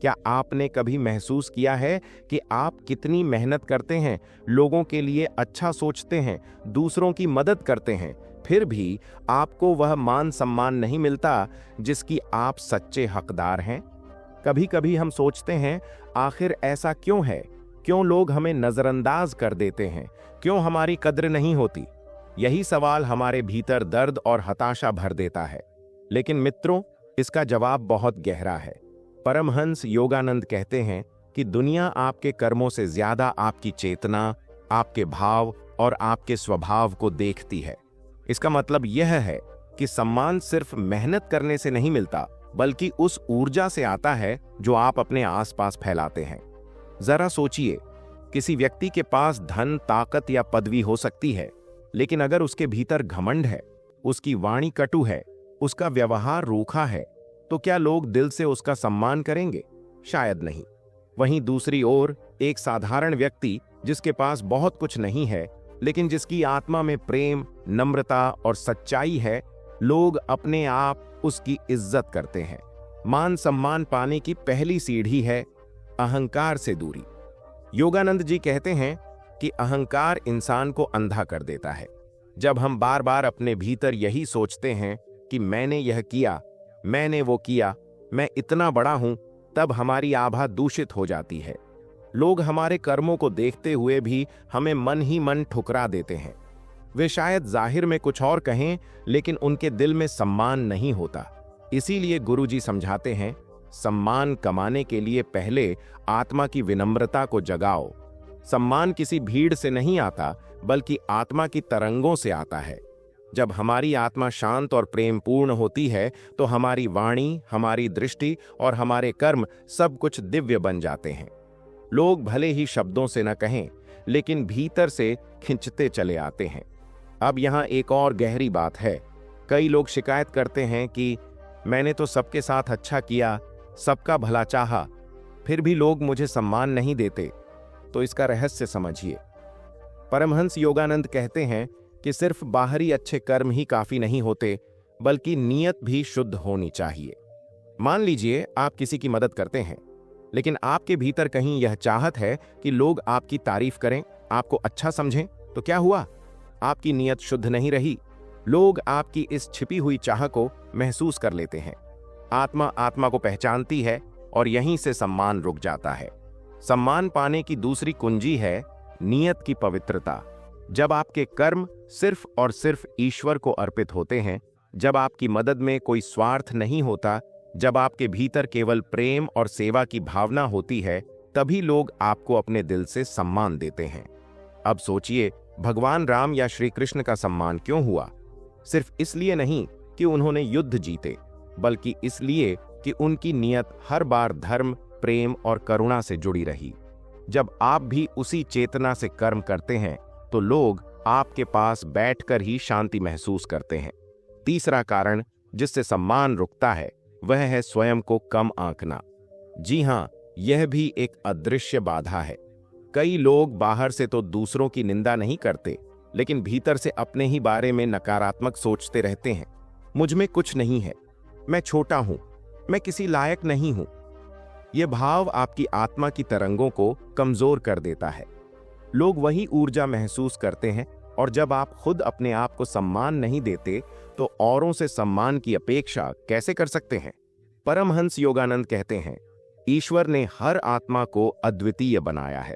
क्या आपने कभी महसूस किया है कि आप कितनी मेहनत करते हैं, लोगों के लिए अच्छा सोचते हैं, दूसरों की मदद करते हैं, फिर भी आपको वह मान सम्मान नहीं मिलता जिसकी आप सच्चे हकदार हैं? कभी कभी हम सोचते हैं, आखिर ऐसा क्यों है? क्यों लोग हमें नजरअंदाज कर देते हैं? क्यों हमारी कद्र नहीं होती? यही सवाल हमारे भीतर दर्द और हताशा भर देता है। लेकिन मित्रों, इसका जवाब बहुत गहरा है। परमहंस योगानंद कहते हैं कि दुनिया आपके कर्मों से ज्यादा आपकी चेतना, आपके भाव और आपके स्वभाव को देखती है। इसका मतलब यह है कि सम्मान सिर्फ मेहनत करने से नहीं मिलता, बल्कि उस ऊर्जा से आता है जो आप अपने आसपास फैलाते हैं। जरा सोचिए, किसी व्यक्ति के पास धन, ताकत या पदवी हो सकती है, लेकिन अगर उसके भीतर घमंड है, उसकी वाणी कटु है, उसका व्यवहार रूखा है, तो क्या लोग दिल से उसका सम्मान करेंगे? शायद नहीं। वहीं दूसरी ओर एक साधारण व्यक्ति जिसके पास बहुत कुछ नहीं है, लेकिन जिसकी आत्मा में प्रेम, नम्रता और सच्चाई है, लोग अपने आप उसकी इज्जत करते हैं। मान सम्मान पाने की पहली सीढ़ी है अहंकार से दूरी। योगानंद जी कहते हैं कि अहंकार इंसान को अंधा कर देता है। जब हम बार बार अपने भीतर यही सोचते हैं कि मैंने यह किया, मैंने वो किया, मैं इतना बड़ा हूं, तब हमारी आभा दूषित हो जाती है। लोग हमारे कर्मों को देखते हुए भी हमें मन ही मन ठुकरा देते हैं। वे शायद जाहिर में कुछ और कहें, लेकिन उनके दिल में सम्मान नहीं होता। इसीलिए गुरुजी समझाते हैं, सम्मान कमाने के लिए पहले आत्मा की विनम्रता को जगाओ। सम्मान किसी भीड़ से नहीं आता, बल्कि आत्मा की तरंगों से आता है। जब हमारी आत्मा शांत और प्रेमपूर्ण होती है, तो हमारी वाणी, हमारी दृष्टि और हमारे कर्म सब कुछ दिव्य बन जाते हैं। लोग भले ही शब्दों से न कहें, लेकिन भीतर से खिंचते चले आते हैं। अब यहाँ एक और गहरी बात है। कई लोग शिकायत करते हैं कि मैंने तो सबके साथ अच्छा किया, सबका भला चाहा, फिर भी लोग मुझे सम्मान नहीं देते। तो इसका रहस्य समझिए। परमहंस योगानंद कहते हैं कि सिर्फ बाहरी अच्छे कर्म ही काफी नहीं होते, बल्कि नीयत भी शुद्ध होनी चाहिए। मान लीजिए आप किसी की मदद करते हैं, लेकिन आपके भीतर कहीं यह चाहत है कि लोग आपकी तारीफ करें, आपको अच्छा समझें, तो क्या हुआ? आपकी नीयत शुद्ध नहीं रही। लोग आपकी इस छिपी हुई चाह को महसूस कर लेते हैं। आत्मा आत्मा को पहचानती है और यहीं से सम्मान रुक जाता है। सम्मान पाने की दूसरी कुंजी है नीयत की पवित्रता। जब आपके कर्म सिर्फ और सिर्फ ईश्वर को अर्पित होते हैं, जब आपकी मदद में कोई स्वार्थ नहीं होता, जब आपके भीतर केवल प्रेम और सेवा की भावना होती है, तभी लोग आपको अपने दिल से सम्मान देते हैं। अब सोचिए, भगवान राम या श्री कृष्ण का सम्मान क्यों हुआ? सिर्फ इसलिए नहीं कि उन्होंने युद्ध जीते, बल्कि इसलिए कि उनकी नीयत हर बार धर्म, प्रेम और करुणा से जुड़ी रही। जब आप भी उसी चेतना से कर्म करते हैं, तो लोग आपके पास बैठकर ही शांति महसूस करते हैं। तीसरा कारण जिससे सम्मान रुकता है, वह है स्वयं को कम आंकना। जी हां, यह भी एक अदृश्य बाधा है। कई लोग बाहर से तो दूसरों की निंदा नहीं करते, लेकिन भीतर से अपने ही बारे में नकारात्मक सोचते रहते हैं। मुझ में कुछ नहीं है, मैं छोटा हूं, मैं किसी लायक नहीं हूं। यह भाव आपकी आत्मा की तरंगों को कमजोर कर देता है। लोग वही ऊर्जा महसूस करते हैं, और जब आप खुद अपने आप को सम्मान नहीं देते, तो औरों से सम्मान की अपेक्षा कैसे कर सकते हैं? परमहंस योगानंद कहते हैं, ईश्वर ने हर आत्मा को अद्वितीय बनाया है।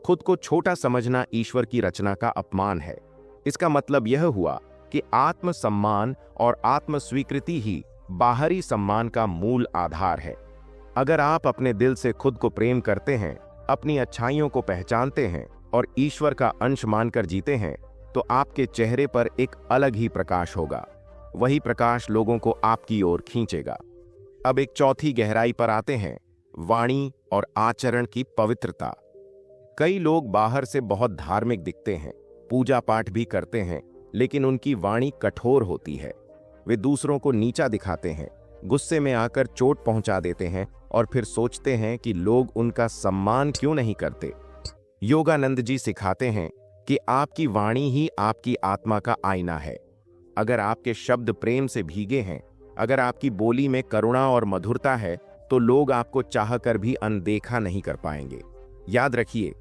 खुद को छोटा समझना ईश्वर की रचना का अपमान है। इसका मतलब यह हुआ कि आत्म सम्मान और आत्म स्वीकृति ही बाहरी सम्मान का मूल आधार है। अगर आप अपने दिल से खुद को प्रेम करते हैं, अपनी अच्छाइयों को पहचानते हैं और ईश्वर का अंश मानकर जीते हैं, तो आपके चेहरे पर एक अलग ही प्रकाश होगा। वही प्रकाश लोगों को आपकी ओर खींचेगा। अब एक चौथी गहराई पर आते हैं, वाणी और आचरण की पवित्रता। कई लोग बाहर से बहुत धार्मिक दिखते हैं, पूजा पाठ भी करते हैं, लेकिन उनकी वाणी कठोर होती है। वे दूसरों को नीचा दिखाते हैं, गुस्से में आकर चोट पहुंचा देते हैं और फिर सोचते हैं कि लोग उनका सम्मान क्यों नहीं करते। योगानंद जी सिखाते हैं कि आपकी वाणी ही आपकी आत्मा का आईना है। अगर आपके शब्द प्रेम से भीगे हैं, अगर आपकी बोली में करुणा और मधुरता है, तो लोग आपको चाहकर भी अनदेखा नहीं कर पाएंगे। याद रखिए,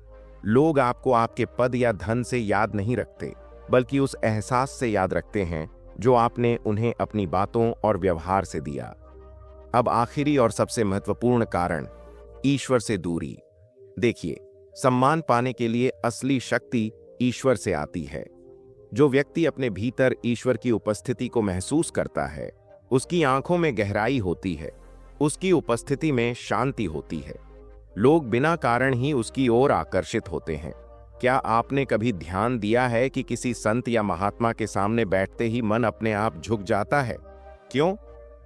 लोग आपको आपके पद या धन से याद नहीं रखते, बल्कि उस एहसास से याद रखते हैं जो आपने उन्हें अपनी बातों और व्यवहार से दिया। अब आखिरी और सबसे महत्वपूर्ण कारण, ईश्वर से दूरी। देखिए, सम्मान पाने के लिए असली शक्ति ईश्वर से आती है। जो व्यक्ति अपने भीतर ईश्वर की उपस्थिति को महसूस करता है, उसकी आंखों में गहराई होती है, उसकी उपस्थिति में शांति होती है। लोग बिना कारण ही उसकी ओर आकर्षित होते हैं। क्या आपने कभी ध्यान दिया है कि किसी संत या महात्मा के सामने बैठते ही मन अपने आप झुक जाता है? क्यों?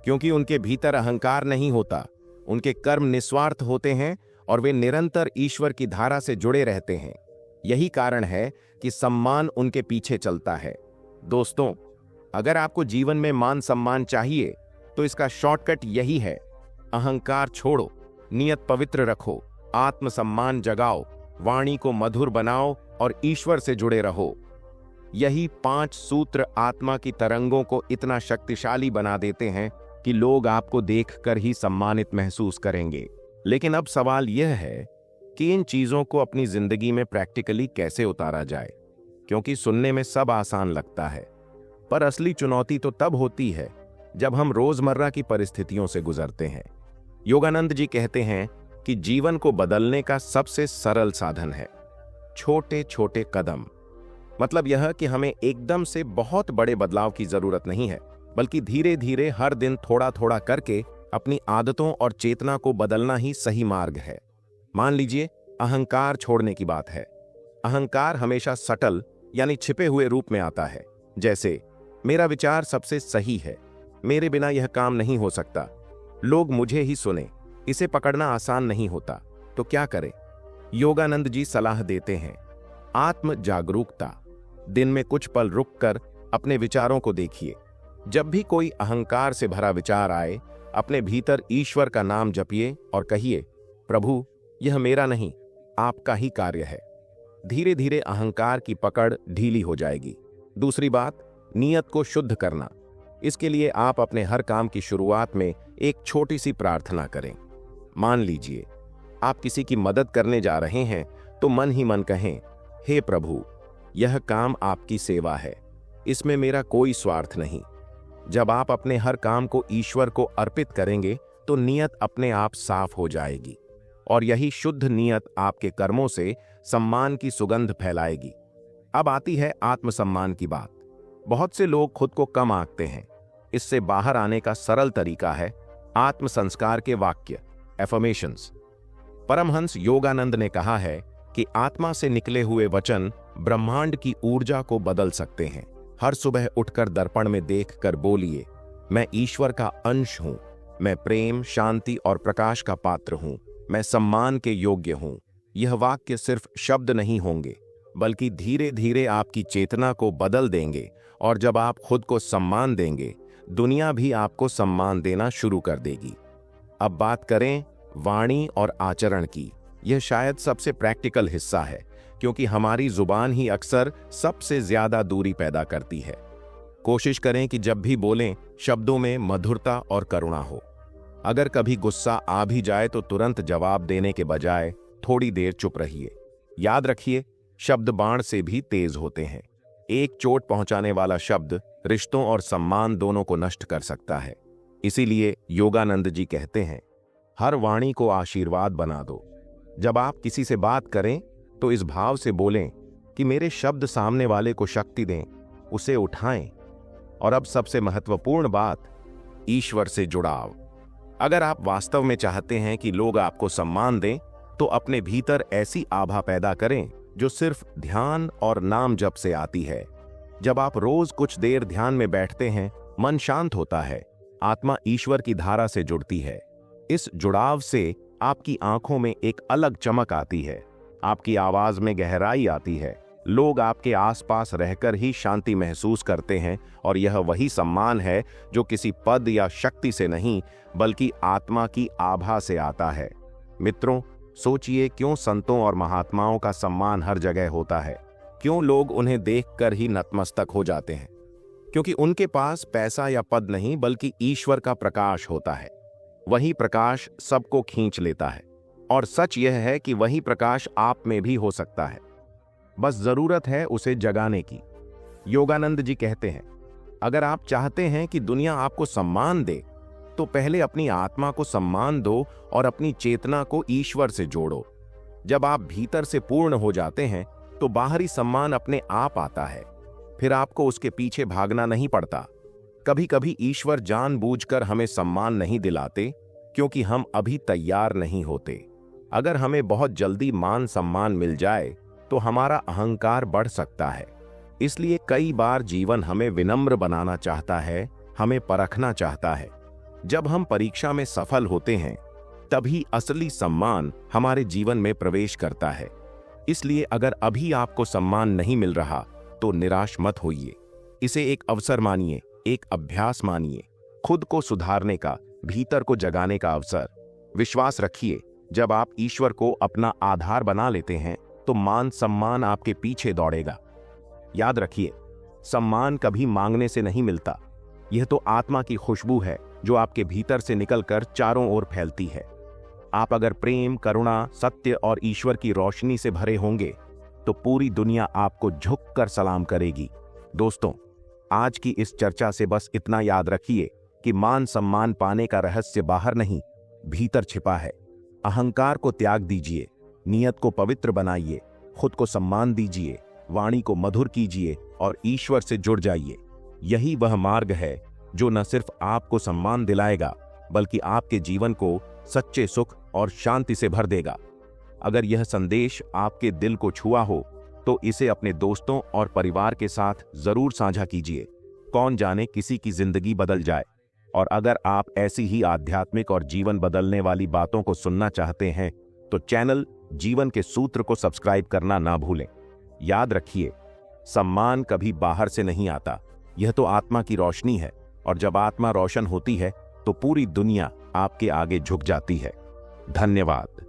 क्योंकि उनके भीतर अहंकार नहीं होता, उनके कर्म निस्वार्थ होते हैं और वे निरंतर ईश्वर की धारा से जुड़े रहते हैं। यही कारण है कि सम्मान उनके पीछे चलता है। दोस्तों, अगर आपको जीवन में मान सम्मान चाहिए तो इसका शॉर्टकट यही है। अहंकार छोड़ो, नियत पवित्र रखो, आत्मसम्मान जगाओ, वाणी को मधुर बनाओ और ईश्वर से जुड़े रहो। यही 5 सूत्र आत्मा की तरंगों को इतना शक्तिशाली बना देते हैं कि लोग आपको देखकर ही सम्मानित महसूस करेंगे। लेकिन अब सवाल यह है कि इन चीजों को अपनी जिंदगी में प्रैक्टिकली कैसे उतारा जाए, क्योंकि सुनने में सब आसान लगता है, पर असली चुनौती तो तब होती है जब हम रोजमर्रा की परिस्थितियों से गुजरते हैं। योगानंद जी कहते हैं कि जीवन को बदलने का सबसे सरल साधन है छोटे छोटे कदम। मतलब यह कि हमें एकदम से बहुत बड़े बदलाव की जरूरत नहीं है, बल्कि धीरे धीरे हर दिन थोड़ा थोड़ा करके अपनी आदतों और चेतना को बदलना ही सही मार्ग है। मान लीजिए, अहंकार छोड़ने की बात है। अहंकार हमेशा सटल यानी छिपे हुए रूप में आता है, जैसे मेरा विचार सबसे सही है, मेरे बिना यह काम नहीं हो सकता, लोग मुझे ही सुने। इसे पकड़ना आसान नहीं होता, तो क्या करें? योगानंद जी सलाह देते हैं, आत्म जागरूकता। दिन में कुछ पल रुककर अपने विचारों को देखिए। जब भी कोई अहंकार से भरा विचार आए, अपने भीतर ईश्वर का नाम जपिए और कहिए, प्रभु, यह मेरा नहीं, आपका ही कार्य है। धीरे धीरे अहंकार की पकड़ ढीली हो जाएगी। दूसरी बात, नियत को शुद्ध करना। इसके लिए आप अपने हर काम की शुरुआत में एक छोटी सी प्रार्थना करें। मान लीजिए, आप किसी की मदद करने जा रहे हैं, तो मन ही मन कहें, हे प्रभु, यह काम आपकी सेवा है, इसमें मेरा कोई स्वार्थ नहीं। जब आप अपने हर काम को ईश्वर को अर्पित करेंगे, तो नियत अपने आप साफ हो जाएगी और यही शुद्ध नियत आपके कर्मों से सम्मान की सुगंध फैलाएगी। अब आती है आत्मसम्मान की बात। बहुत से लोग खुद को कम आंकते हैं। इससे बाहर आने का सरल तरीका है आत्म संस्कार के वाक्य, एफर्मेशंस। परमहंस योगानंद ने कहा है कि आत्मा से निकले हुए वचन ब्रह्मांड की ऊर्जा को बदल सकते हैं। हर सुबह उठकर दर्पण में देखकर बोलिए, मैं ईश्वर का अंश हूं, मैं प्रेम, शांति और प्रकाश का पात्र हूं, मैं सम्मान के योग्य हूं। यह वाक्य सिर्फ शब्द नहीं होंगे, बल्कि धीरे धीरे आपकी चेतना को बदल देंगे और जब आप खुद को सम्मान देंगे, दुनिया भी आपको सम्मान देना शुरू कर देगी। अब बात करें वाणी और आचरण की। यह शायद सबसे प्रैक्टिकल हिस्सा है, क्योंकि हमारी जुबान ही अक्सर सबसे ज्यादा दूरी पैदा करती है। कोशिश करें कि जब भी बोलें, शब्दों में मधुरता और करुणा हो। अगर कभी गुस्सा आ भी जाए तो तुरंत जवाब देने के बजाय थोड़ी देर चुप रहिए। याद रखिए, शब्द बाण से भी तेज होते हैं। एक चोट पहुंचाने वाला शब्द रिश्तों और सम्मान दोनों को नष्ट कर सकता है। इसीलिए योगानंद जी कहते हैं, हर वाणी को आशीर्वाद बना दो। जब आप किसी से बात करें तो इस भाव से बोलें कि मेरे शब्द सामने वाले को शक्ति दें, उसे उठाएं। और अब सबसे महत्वपूर्ण बात, ईश्वर से जुड़ाव। अगर आप वास्तव में चाहते हैं कि लोग आपको सम्मान दें, तो अपने भीतर ऐसी आभा पैदा करें जो सिर्फ ध्यान और नाम जप से आती है। जब आप रोज कुछ देर ध्यान में बैठते हैं, मन शांत होता है, आत्मा ईश्वर की धारा से जुड़ती है। इस जुड़ाव से आपकी आंखों में एक अलग चमक आती है, आपकी आवाज में गहराई आती है। लोग आपके आसपास रहकर ही शांति महसूस करते हैं और यह वही सम्मान है जो किसी पद या शक्ति से नहीं, बल्कि आत्मा की आभा से आता है। मित्रों, सोचिए, क्यों संतों और महात्माओं का सम्मान हर जगह होता है? क्यों लोग उन्हें देखकर ही नतमस्तक हो जाते हैं? क्योंकि उनके पास पैसा या पद नहीं, बल्कि ईश्वर का प्रकाश होता है। वही प्रकाश सबको खींच लेता है। और सच यह है कि वही प्रकाश आप में भी हो सकता है, बस जरूरत है उसे जगाने की। योगानंद जी कहते हैं, अगर आप चाहते हैं कि दुनिया आपको सम्मान दे, तो पहले अपनी आत्मा को सम्मान दो और अपनी चेतना को ईश्वर से जोड़ो। जब आप भीतर से पूर्ण हो जाते हैं तो बाहरी सम्मान अपने आप आता है, फिर आपको उसके पीछे भागना नहीं पड़ता। कभी कभी ईश्वर जानबूझकर हमें सम्मान नहीं दिलाते क्योंकि हम अभी तैयार नहीं होते। अगर हमें बहुत जल्दी मान सम्मान मिल जाए तो हमारा अहंकार बढ़ सकता है। इसलिए कई बार जीवन हमें विनम्र बनाना चाहता है, हमें परखना चाहता है। जब हम परीक्षा में सफल होते हैं तभी असली सम्मान हमारे जीवन में प्रवेश करता है। इसलिए अगर अभी आपको सम्मान नहीं मिल रहा तो निराश मत होइए। इसे एक अवसर मानिए, एक अभ्यास मानिए, खुद को सुधारने का, भीतर को जगाने का अवसर। विश्वास रखिए, जब आप ईश्वर को अपना आधार बना लेते हैं तो मान सम्मान आपके पीछे दौड़ेगा। याद रखिए, सम्मान कभी मांगने से नहीं मिलता। यह तो आत्मा की खुशबू है जो आपके भीतर से निकलकर चारों ओर फैलती है। आप अगर प्रेम, करुणा, सत्य और ईश्वर की रोशनी से भरे होंगे तो पूरी दुनिया आपको झुककर सलाम करेगी। दोस्तों, आज की इस चर्चा से बस इतना याद रखिए कि मान सम्मान पाने का रहस्य बाहर नहीं, भीतर छिपा है। अहंकार को त्याग दीजिए, नियत को पवित्र बनाइए, खुद को सम्मान दीजिए, वाणी को मधुर कीजिए और ईश्वर से जुड़ जाइए। यही वह मार्ग है जो न सिर्फ आपको सम्मान दिलाएगा बल्कि आपके जीवन को सच्चे सुख और शांति से भर देगा। अगर यह संदेश आपके दिल को छुआ हो तो इसे अपने दोस्तों और परिवार के साथ जरूर साझा कीजिए। कौन जाने किसी की जिंदगी बदल जाए। और अगर आप ऐसी ही आध्यात्मिक और जीवन बदलने वाली बातों को सुनना चाहते हैं तो चैनल जीवन के सूत्र को सब्सक्राइब करना ना भूलें। याद रखिए, सम्मान कभी बाहर से नहीं आता, यह तो आत्मा की रोशनी है, और जब आत्मा रोशन होती है तो पूरी दुनिया आपके आगे झुक जाती है। धन्यवाद।